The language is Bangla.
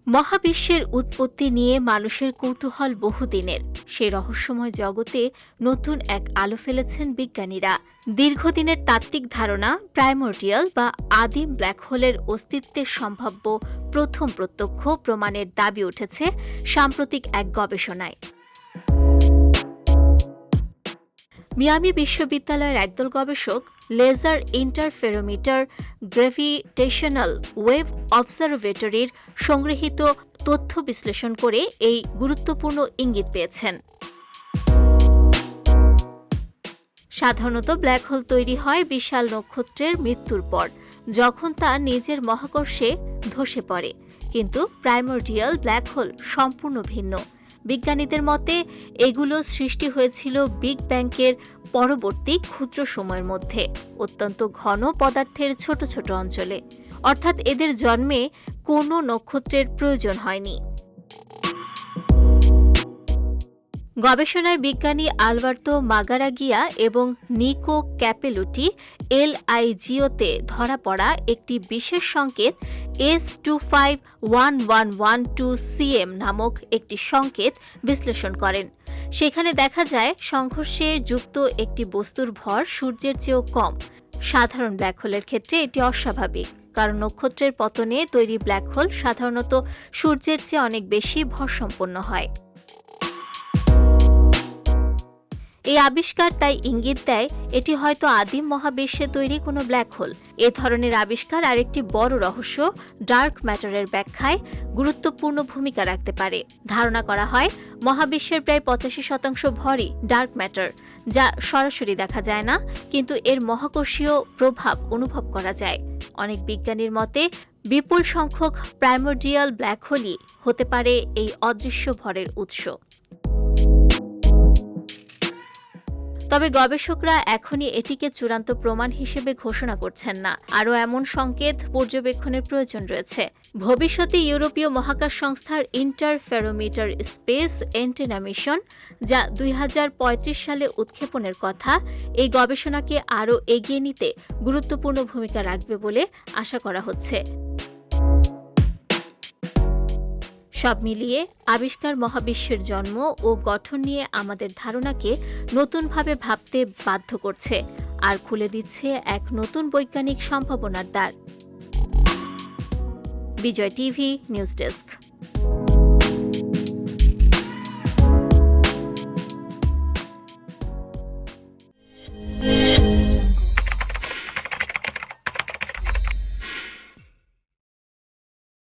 মহাবিশ্বের উৎপত্তি নিয়ে মানুষের কৌতূহল বহুদিনের। সেই রহস্যময় জগতে নতুন এক আলো ফেলেছেন বিজ্ঞানীরা। দীর্ঘদিনের তাত্ত্বিক ধারণা প্রাইমোর্ডিয়াল বা আদিম ব্ল্যাক হোলের অস্তিত্বের সম্ভাব্য প্রথম প্রত্যক্ষ প্রমাণের দাবি উঠেছে সাম্প্রতিক এক গবেষণায়। মিয়ামি বিশ্ববিদ্যালয়ের একদল গবেষক লেজার ইন্টারফেরোমিটার গ্র্যাভিটেশনাল ওয়েভ অবজারভেটরির সংগৃহীত তথ্য বিশ্লেষণ করে এই গুরুত্বপূর্ণ ইঙ্গিত পেয়েছেন। সাধারণত ব্ল্যাক হোল তৈরি হয় বিশাল নক্ষত্রের মৃত্যুর পর, যখন তা নিজের মহাকর্ষে ধসে পড়ে। কিন্তু প্রাইমোর্ডিয়াল ব্ল্যাক হোল সম্পূর্ণ ভিন্ন। বিজ্ঞানীদের মতে এগুলো সৃষ্টি হয়েছিল বিগ ব্যাংয়ের পরবর্তী ক্ষুদ্র সময়ের মধ্যে, অত্যন্ত ঘন পদার্থের ছোট ছোট অঞ্চলে। অর্থাৎ এদের জন্মে কোনো নক্ষত্রের প্রয়োজন হয়নি। গবেষণায় বিজ্ঞানী আলবার্তো মাগারাগিয়া এবং নিকো ক্যাপেলুটি LIGO-তে ধরা পড়া একটি বিশেষ সংকেত S251112CM নামক একটি সংকেত বিশ্লেষণ করেন। সেখানে দেখা যায় সংঘর্ষে যুক্ত একটি বস্তুর ভর সূর্যের চেয়েও কম। সাধারণ ব্ল্যাক হোলের ক্ষেত্রে এটি অস্বাভাবিক, কারণ নক্ষত্রের পতনে তৈরি ব্ল্যাক হোল সাধারণত সূর্যের চেয়ে অনেক বেশি ভরসম্পন্ন হয়। এই আবিষ্কার তাই ইঙ্গিত দেয় এটি হয়তো আদিম মহাবিশ্বে তৈরি কোনো ব্ল্যাক হোল। এ ধরনের আবিষ্কার আরেকটি বড় রহস্য ডার্ক ম্যাটারের ব্যাখ্যায় গুরুত্বপূর্ণ ভূমিকা রাখতে পারে। ধারণা করা হয় মহাবিশ্বের প্রায় 85% ভরই ডার্ক ম্যাটার, যা সরাসরি দেখা যায় না, কিন্তু এর মহাকর্ষীয় প্রভাব অনুভব করা যায়। অনেক বিজ্ঞানীর মতে বিপুল সংখ্যক প্রাইমোর্ডিয়াল ব্ল্যাক হোলই হতে পারে এই অদৃশ্য ভরের উৎস। তবে গবেষকরা এখনই এটিকে চূড়ান্ত প্রমাণ হিসেবে ঘোষণা করছেন না। আরও এমন সংকেত পর্যবেক্ষণের প্রয়োজন রয়েছে। ভবিষ্যতে ইউরোপীয় মহাকাশ সংস্থার ইন্টারফেরোমিটার স্পেস এন্টেনা মিশন, যা 2035 সালে উৎক্ষেপণের কথা, এই গবেষণাকে আরও এগিয়ে নিতে গুরুত্বপূর্ণ ভূমিকা রাখবে বলে আশা করা হচ্ছে। সব মিলিয়ে আবিষ্কার মহাবিশ্বের জন্ম ও গঠন নিয়ে আমাদের ধারণাকে নতুনভাবে ভাবতে বাধ্য করছে আর খুলে দিচ্ছে এক নতুন বৈজ্ঞানিক সম্ভাবনার দ্বার। বিজয় টিভি নিউজ ডেস্ক।